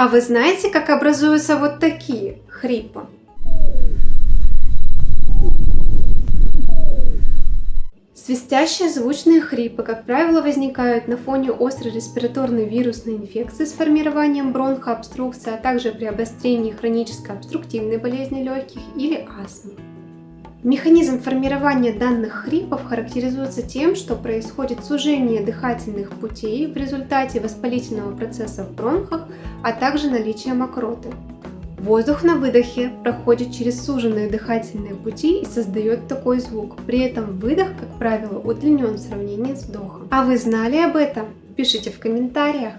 А вы знаете, как образуются вот такие хрипы? Свистящие звучные хрипы, как правило, возникают на фоне острой респираторной вирусной инфекции с формированием бронхообструкции, а также при обострении хронической обструктивной болезни легких или астмы. Механизм формирования данных хрипов характеризуется тем, что происходит сужение дыхательных путей в результате воспалительного процесса в бронхах, а также наличие мокроты. Воздух на выдохе проходит через суженные дыхательные пути и создает такой звук. При этом выдох, как правило, удлинен в сравнении с вдохом. А вы знали об этом? Пишите в комментариях.